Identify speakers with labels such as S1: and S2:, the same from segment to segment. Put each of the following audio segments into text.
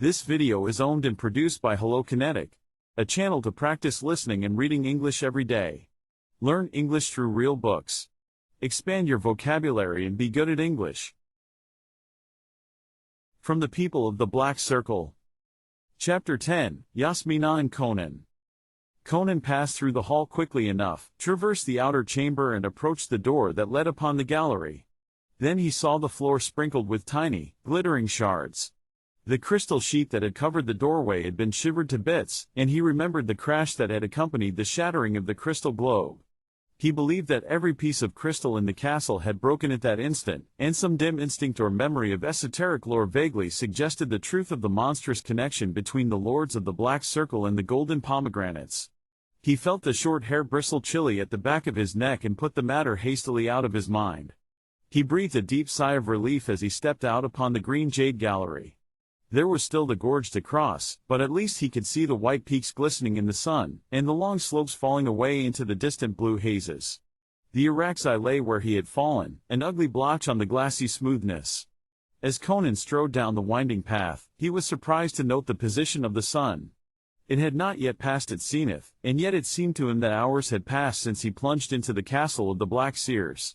S1: This video is owned and produced by Hello Kinetic, a channel to practice listening and reading English every day. Learn English through real books. Expand your vocabulary and be good at English. From the People of the Black Circle. Chapter 10, Yasmina and Conan. Conan passed through the hall quickly enough, traversed the outer chamber and approached the door that led upon the gallery. Then he saw the floor sprinkled with tiny, glittering shards. The crystal sheet that had covered the doorway had been shivered to bits, and he remembered the crash that had accompanied the shattering of the crystal globe. He believed that every piece of crystal in the castle had broken at that instant, and some dim instinct or memory of esoteric lore vaguely suggested the truth of the monstrous connection between the lords of the Black Circle and the golden pomegranates. He felt the short hair bristle chilly at the back of his neck and put the matter hastily out of his mind. He breathed a deep sigh of relief as he stepped out upon the green jade gallery. There was still the gorge to cross, but at least he could see the white peaks glistening in the sun, and the long slopes falling away into the distant blue hazes. The Araxi lay where he had fallen, an ugly blotch on the glassy smoothness. As Conan strode down the winding path, he was surprised to note the position of the sun. It had not yet passed its zenith, and yet it seemed to him that hours had passed since he plunged into the castle of the Black Seers.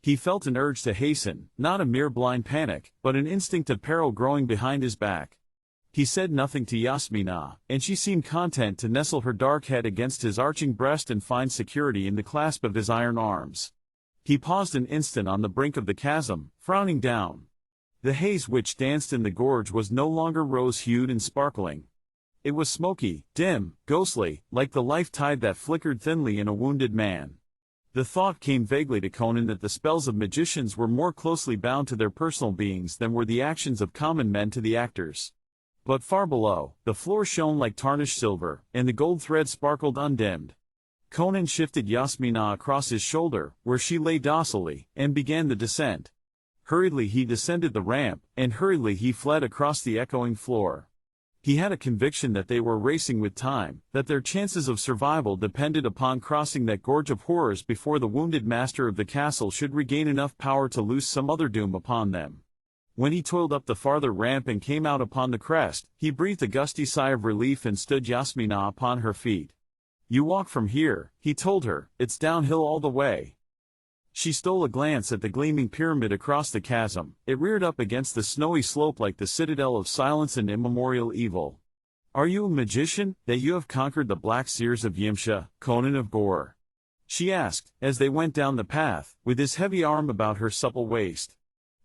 S1: He felt an urge to hasten, not a mere blind panic, but an instinct of peril growing behind his back. He said nothing to Yasmina, and she seemed content to nestle her dark head against his arching breast and find security in the clasp of his iron arms. He paused an instant on the brink of the chasm, frowning down. The haze which danced in the gorge was no longer rose-hued and sparkling. It was smoky, dim, ghostly, like the life tide that flickered thinly in a wounded man. The thought came vaguely to Conan that the spells of magicians were more closely bound to their personal beings than were the actions of common men to the actors. But far below, the floor shone like tarnished silver, and the gold thread sparkled undimmed. Conan shifted Yasmina across his shoulder, where she lay docilely, and began the descent. Hurriedly he descended the ramp, and hurriedly he fled across the echoing floor. He had a conviction that they were racing with time, that their chances of survival depended upon crossing that gorge of horrors before the wounded master of the castle should regain enough power to loose some other doom upon them. When he toiled up the farther ramp and came out upon the crest, he breathed a gusty sigh of relief and stood Yasmina upon her feet. "You walk from here," he told her, "it's downhill all the way." She stole a glance at the gleaming pyramid across the chasm. It reared up against the snowy slope like the citadel of silence and immemorial evil. "Are you a magician, that you have conquered the Black Seers of Yimsha, Conan of Gore?" she asked, as they went down the path, with his heavy arm about her supple waist.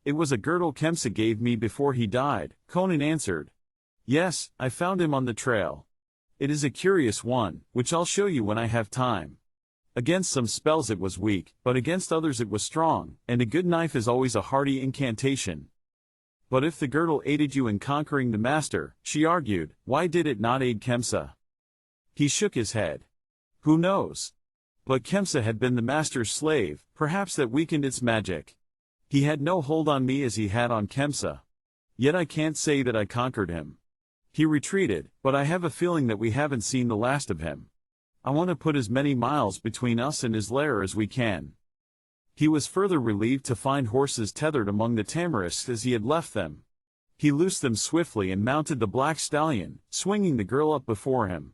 S1: "It was a girdle Kemsa gave me before he died," Conan answered. "Yes, I found him on the trail. It is a curious one, which I'll show you when I have time. Against some spells it was weak, but against others it was strong, and a good knife is always a hearty incantation." "But if the girdle aided you in conquering the master," she argued, "why did it not aid Kemsa?" He shook his head. "Who knows? But Kemsa had been the master's slave, perhaps that weakened its magic. He had no hold on me as he had on Kemsa. Yet I can't say that I conquered him. He retreated, but I have a feeling that we haven't seen the last of him. I want to put as many miles between us and his lair as we can." He was further relieved to find horses tethered among the tamarisks as he had left them. He loosed them swiftly and mounted the black stallion, swinging the girl up before him.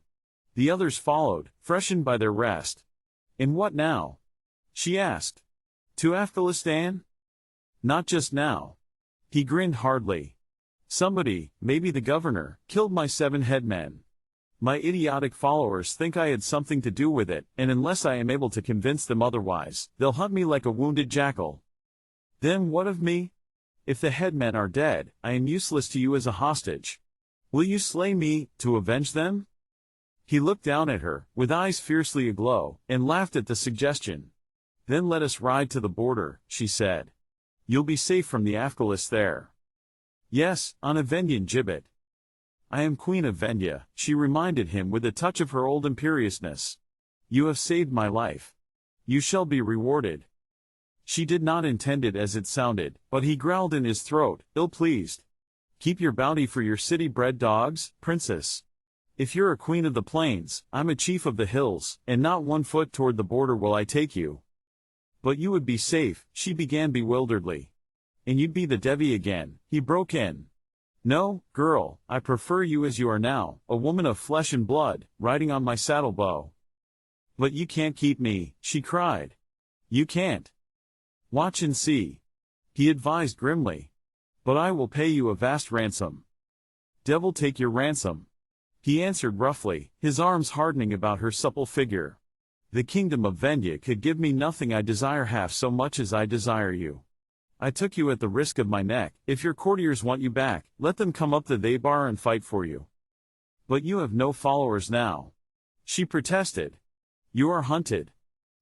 S1: The others followed, freshened by their rest. "And what now?" she asked. "To Afghanistan?" "Not just now." He grinned hardly. "Somebody, maybe the governor, killed my 7 headmen. My idiotic followers think I had something to do with it, and unless I am able to convince them otherwise, they'll hunt me like a wounded jackal. Then what of me? If the headmen are dead, I am useless to you as a hostage. Will you slay me, to avenge them?" He looked down at her, with eyes fiercely aglow, and laughed at the suggestion. "Then let us ride to the border," she said. "You'll be safe from the Afghalis there." "Yes, on a Vendian gibbet." "I am Queen of Vendia," she reminded him with a touch of her old imperiousness. "You have saved my life. You shall be rewarded." She did not intend it as it sounded, but he growled in his throat, ill-pleased. "Keep your bounty for your city-bred dogs, princess. If you're a queen of the plains, I'm a chief of the hills, and not 1 foot toward the border will I take you." "But you would be safe," she began bewilderedly. "And you'd be the Devi again," he broke in. No, girl, I prefer you as you are now, a woman of flesh and blood, riding on my saddle bow. But you can't keep me, she cried. You can't. Watch and see. He advised grimly. But I will pay you a vast ransom. Devil take your ransom. He answered roughly, his arms hardening about her supple figure. The kingdom of Vendya could give me nothing I desire half so much as I desire you. I took you at the risk of my neck. If your courtiers want you back, let them come up the Thaybar and fight for you. But you have no followers now. She protested. You are hunted.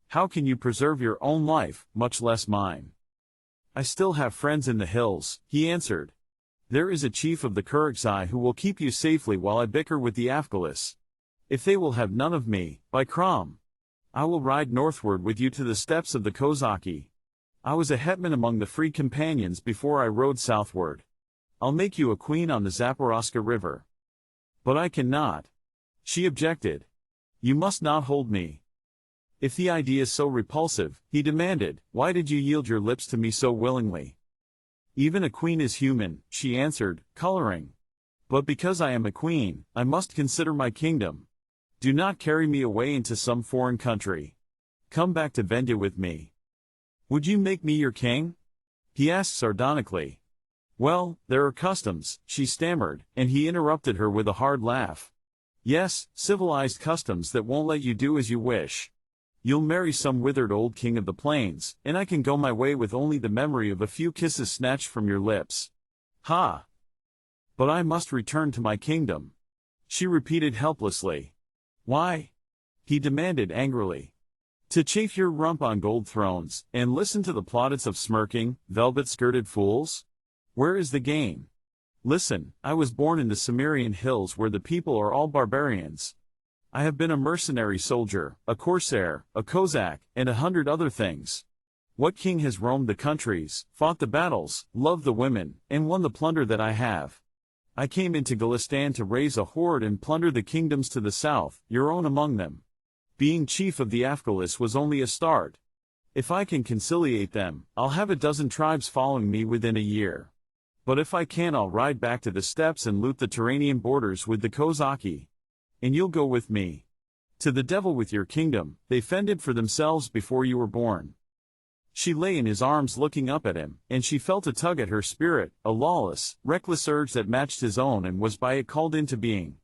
S1: How can you preserve your own life, much less mine? I still have friends in the hills, he answered. There is a chief of the Kurugzai who will keep you safely while I bicker with the Afghalis. If they will have none of me, by Kram, I will ride northward with you to the steppes of the Kozaki. I was a hetman among the free companions before I rode southward. I'll make you a queen on the Zaporozhka River. But I cannot. She objected. You must not hold me. If the idea is so repulsive, he demanded, why did you yield your lips to me so willingly? Even a queen is human, she answered, coloring. But because I am a queen, I must consider my kingdom. Do not carry me away into some foreign country. Come back to Vendya with me. Would you make me your king? He asked sardonically. Well, there are customs, she stammered, and he interrupted her with a hard laugh. Yes, civilized customs that won't let you do as you wish. You'll marry some withered old king of the plains, and I can go my way with only the memory of a few kisses snatched from your lips. Ha! But I must return to my kingdom. She repeated helplessly. Why? He demanded angrily. To chafe your rump on gold thrones, and listen to the plaudits of smirking, velvet-skirted fools? Where is the gain? Listen, I was born in the Cimmerian hills where the people are all barbarians. I have been a mercenary soldier, a corsair, a Cossack, and 100 other things. What king has roamed the countries, fought the battles, loved the women, and won the plunder that I have? I came into Gulistan to raise a horde and plunder the kingdoms to the south, your own among them. Being chief of the Afghalis was only a start. If I can conciliate them, I'll have a dozen tribes following me within a year. But if I can, I'll ride back to the steppes and loot the Turanian borders with the Kozaki. And you'll go with me. To the devil with your kingdom, they fended for themselves before you were born. She lay in his arms looking up at him, and she felt a tug at her spirit, a lawless, reckless urge that matched his own and was by it called into being.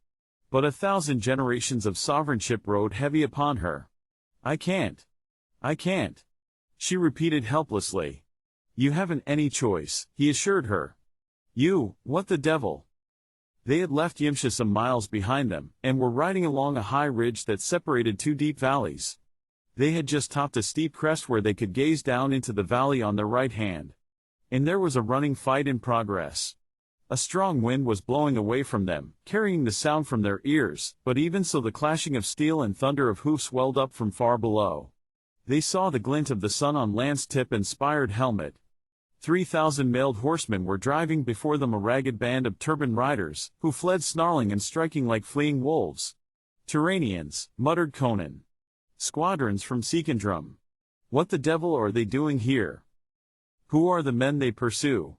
S1: But 1,000 generations of sovereignship rode heavy upon her. I can't. I can't. She repeated helplessly. You haven't any choice, he assured her. You, what the devil? They had left Yimsha some miles behind them, and were riding along a high ridge that separated two deep valleys. They had just topped a steep crest where they could gaze down into the valley on their right hand. And there was a running fight in progress. A strong wind was blowing away from them, carrying the sound from their ears, but even so the clashing of steel and thunder of hoofs welled up from far below. They saw the glint of the sun on lance tip and spired helmet. 3,000 mailed horsemen were driving before them, a ragged band of turbaned riders, who fled snarling and striking like fleeing wolves. Turanians, muttered Conan. Squadrons from Sikandrum. What the devil are they doing here? Who are the men they pursue?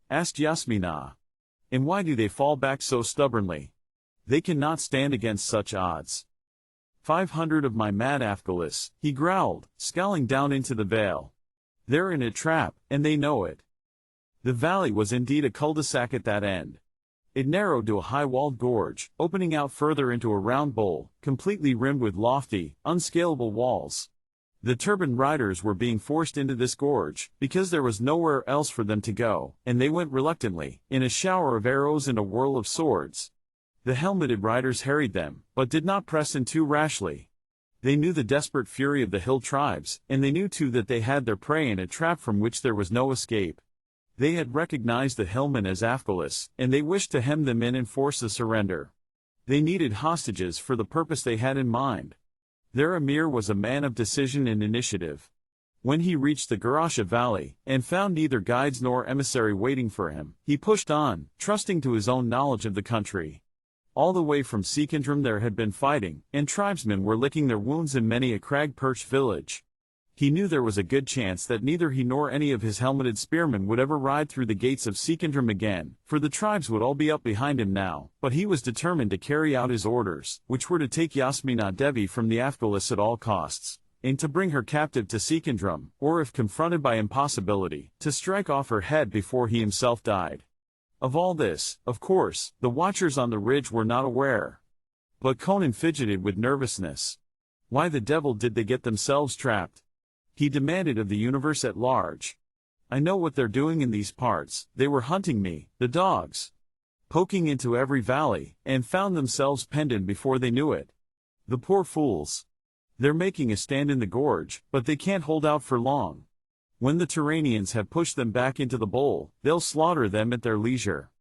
S1: Asked YASMINA. And why do they fall back so stubbornly? They cannot stand against such odds. 500 of my mad Afghalis, he growled, scowling down into the vale. They're in a trap, and they know it. The valley was indeed a cul-de-sac at that end. It narrowed to a high-walled gorge, opening out further into a round bowl, completely rimmed with lofty, unscalable walls. The turbaned riders were being forced into this gorge, because there was nowhere else for them to go, and they went reluctantly, in a shower of arrows and a whirl of swords. The helmeted riders harried them, but did not press in too rashly. They knew the desperate fury of the hill tribes, and they knew too that they had their prey in a trap from which there was no escape. They had recognized the hillmen as Afghalis, and they wished to hem them in and force a surrender. They needed hostages for the purpose they had in mind. Their emir was a man of decision and initiative. When he reached the Garasha Valley, and found neither guides nor emissary waiting for him, he pushed on, trusting to his own knowledge of the country. All the way from Sikandrum there had been fighting, and tribesmen were licking their wounds in many a crag-perched village. He knew there was a good chance that neither he nor any of his helmeted spearmen would ever ride through the gates of Sikandram again, for the tribes would all be up behind him now, but he was determined to carry out his orders, which were to take Yasmina Devi from the Afghalis at all costs, and to bring her captive to Sikandram, or if confronted by impossibility, to strike off her head before he himself died. Of all this, of course, the watchers on the ridge were not aware. But Conan fidgeted with nervousness. Why the devil did they get themselves trapped? He demanded of the universe at large. I know what they're doing in these parts. They were hunting me, the dogs. Poking into every valley, and found themselves penned in before they knew it. The poor fools. They're making a stand in the gorge, but they can't hold out for long. When the Turanians have pushed them back into the bowl, they'll slaughter them at their leisure.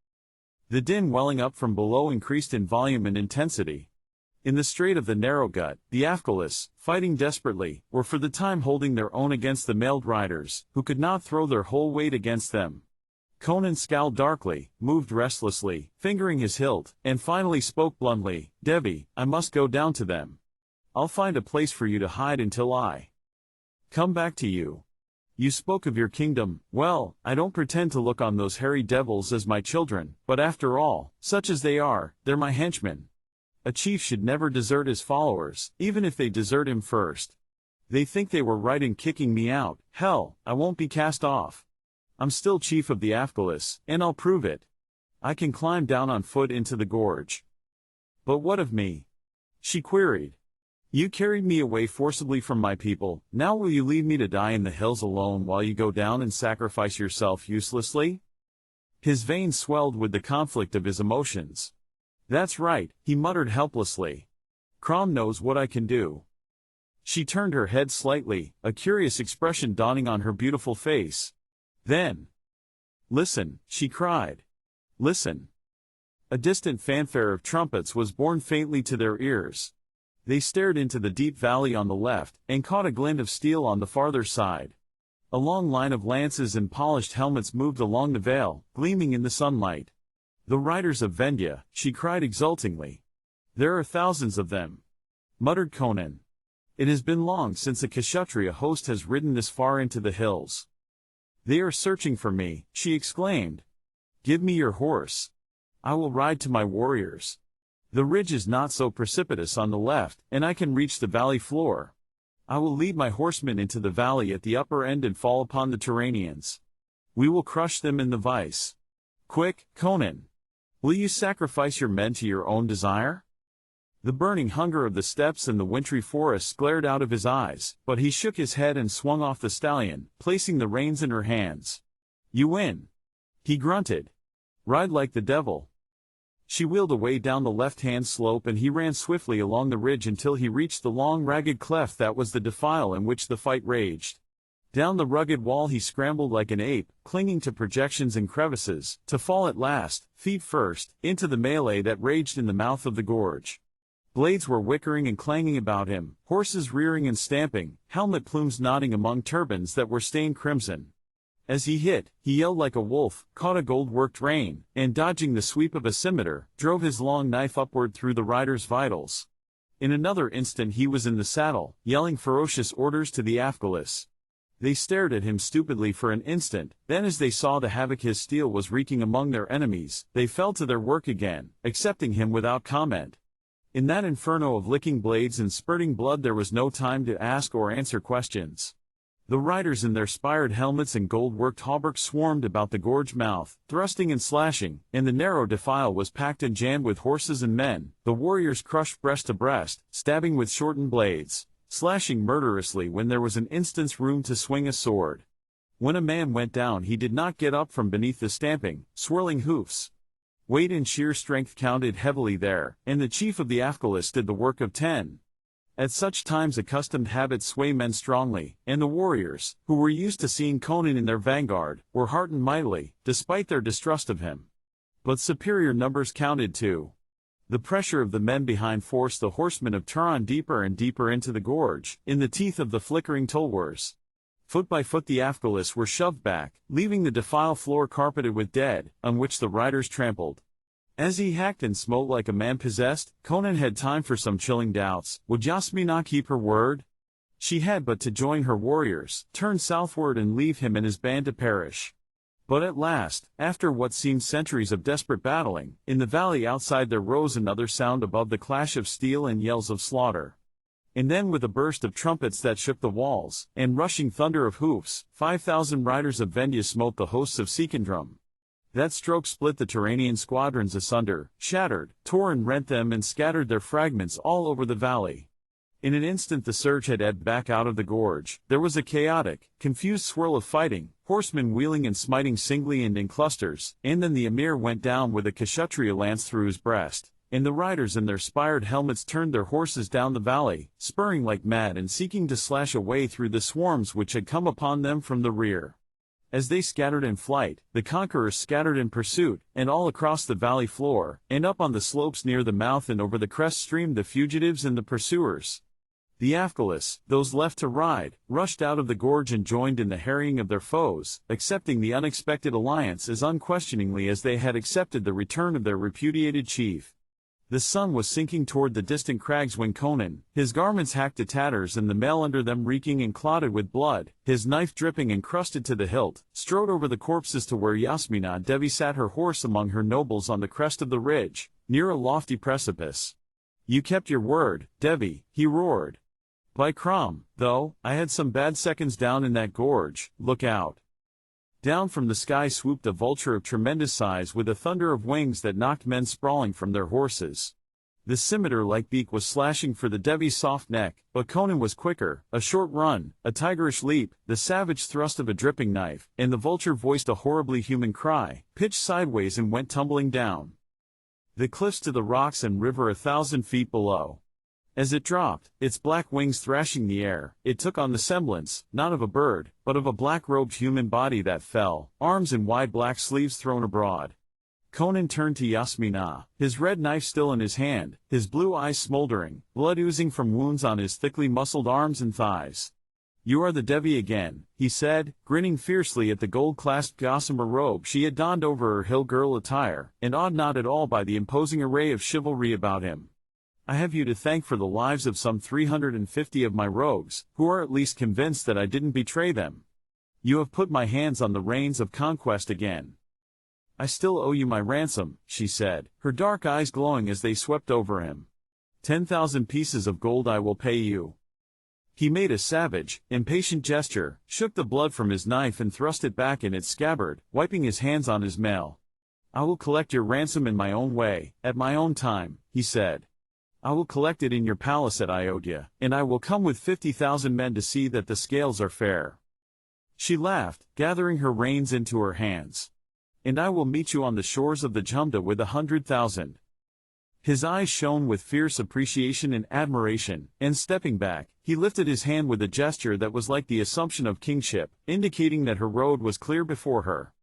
S1: The din welling up from below increased in volume and intensity. In the strait of the Narrow Gut, the Afghalis, fighting desperately, were for the time holding their own against the mailed riders, who could not throw their whole weight against them. Conan scowled darkly, moved restlessly, fingering his hilt, and finally spoke bluntly, Devi, I must go down to them. I'll find a place for you to hide until I come back to you. You spoke of your kingdom. Well, I don't pretend to look on those hairy devils as my children, but after all, such as they are, they're my henchmen. A chief should never desert his followers, even if they desert him first. They think they were right in kicking me out. Hell, I won't be cast off. I'm still chief of the Afghalis, and I'll prove it. I can climb down on foot into the gorge. But what of me? She queried. You carried me away forcibly from my people, now will you leave me to die in the hills alone while you go down and sacrifice yourself uselessly? His veins swelled with the conflict of his emotions. That's right, he muttered helplessly. Crom knows what I can do. She turned her head slightly, a curious expression dawning on her beautiful face. Then, listen, she cried. Listen. A distant fanfare of trumpets was borne faintly to their ears. They stared into the deep valley on the left, and caught a glint of steel on the farther side. A long line of lances and polished helmets moved along the vale, gleaming in the sunlight. The riders of Vendya, she cried exultingly. There are thousands of them, muttered Conan. It has been long since a Kshatriya host has ridden this far into the hills. They are searching for me, she exclaimed. Give me your horse. I will ride to my warriors. The ridge is not so precipitous on the left, and I can reach the valley floor. I will lead my horsemen into the valley at the upper end and fall upon the Turanians. We will crush them in the vice. Quick, Conan. Will you sacrifice your men to your own desire? The burning hunger of the steppes and the wintry forests glared out of his eyes, but he shook his head and swung off the stallion, placing the reins in her hands. You win. He grunted. Ride like the devil. She wheeled away down the left-hand slope and he ran swiftly along the ridge until he reached the long ragged cleft that was the defile in which the fight raged. Down the rugged wall he scrambled like an ape, clinging to projections and crevices, to fall at last, feet first, into the melee that raged in the mouth of the gorge. Blades were whickering and clanging about him, horses rearing and stamping, helmet plumes nodding among turbans that were stained crimson. As he hit, he yelled like a wolf, caught a gold-worked rein, and dodging the sweep of a scimitar, drove his long knife upward through the rider's vitals. In another instant he was in the saddle, yelling ferocious orders to the Afghalis. They stared at him stupidly for an instant, then as they saw the havoc his steel was wreaking among their enemies, they fell to their work again, accepting him without comment. In that inferno of licking blades and spurting blood there was no time to ask or answer questions. The riders in their spired helmets and gold-worked hauberks swarmed about the gorge mouth, thrusting and slashing, and the narrow defile was packed and jammed with horses and men. The warriors crushed breast to breast, stabbing with shortened blades, slashing murderously when there was an instant's room to swing a sword. When a man went down he did not get up from beneath the stamping, swirling hoofs. Weight and sheer strength counted heavily there, and the chief of the Afghalis did the work of 10. At such times accustomed habits sway men strongly, and the warriors, who were used to seeing Conan in their vanguard, were heartened mightily, despite their distrust of him. But superior numbers counted too. The pressure of the men behind forced the horsemen of Turan deeper and deeper into the gorge, in the teeth of the flickering tulwars. Foot by foot the Afghalis were shoved back, leaving the defile floor carpeted with dead, on which the riders trampled. As he hacked and smote like a man possessed, Conan had time for some chilling doubts. Would Yasmina keep her word? She had but to join her warriors, turn southward and leave him and his band to perish. But at last, after what seemed centuries of desperate battling, in the valley outside there rose another sound above the clash of steel and yells of slaughter. And then with a burst of trumpets that shook the walls, and rushing thunder of hoofs, 5,000 riders of Vendya smote the hosts of Sikandrum. That stroke split the Turanian squadrons asunder, shattered, tore and rent them and scattered their fragments all over the valley. In an instant the surge had ebbed back out of the gorge. There was a chaotic, confused swirl of fighting, horsemen wheeling and smiting singly and in clusters, and then the emir went down with a Kshatriya lance through his breast, and the riders in their spired helmets turned their horses down the valley, spurring like mad and seeking to slash a way through the swarms which had come upon them from the rear. As they scattered in flight, the conquerors scattered in pursuit, and all across the valley floor, and up on the slopes near the mouth and over the crest streamed the fugitives and the pursuers. The Afghalis, those left to ride, rushed out of the gorge and joined in the harrying of their foes, accepting the unexpected alliance as unquestioningly as they had accepted the return of their repudiated chief. The sun was sinking toward the distant crags when Conan, his garments hacked to tatters and the mail under them reeking and clotted with blood, his knife dripping and crusted to the hilt, strode over the corpses to where Yasmina Devi sat her horse among her nobles on the crest of the ridge, near a lofty precipice. "You kept your word, Devi," he roared. "By Crom, though, I had some bad seconds down in that gorge, look out." Down from the sky swooped a vulture of tremendous size with a thunder of wings that knocked men sprawling from their horses. The scimitar-like beak was slashing for the Devi's soft neck, but Conan was quicker, a short run, a tigerish leap, the savage thrust of a dripping knife, and the vulture voiced a horribly human cry, pitched sideways and went tumbling down the cliffs to the rocks and river 1,000 feet below. As it dropped, its black wings thrashing the air, it took on the semblance, not of a bird, but of a black-robed human body that fell, arms in wide black sleeves thrown abroad. Conan turned to Yasmina, his red knife still in his hand, his blue eyes smoldering, blood oozing from wounds on his thickly muscled arms and thighs. "You are the Devi again," he said, grinning fiercely at the gold-clasped gossamer robe she had donned over her hill girl attire, and awed not at all by the imposing array of chivalry about him. "I have you to thank for the lives of some 350 of my rogues, who are at least convinced that I didn't betray them. You have put my hands on the reins of conquest again." "I still owe you my ransom," she said, her dark eyes glowing as they swept over him. 10,000 pieces of gold I will pay you." He made a savage, impatient gesture, shook the blood from his knife and thrust it back in its scabbard, wiping his hands on his mail. "I will collect your ransom in my own way, at my own time," he said. "I will collect it in your palace at Ayodhya, and I will come with 50,000 men to see that the scales are fair." She laughed, gathering her reins into her hands. "And I will meet you on the shores of the Jumda with 100,000. His eyes shone with fierce appreciation and admiration, and stepping back, he lifted his hand with a gesture that was like the assumption of kingship, indicating that her road was clear before her.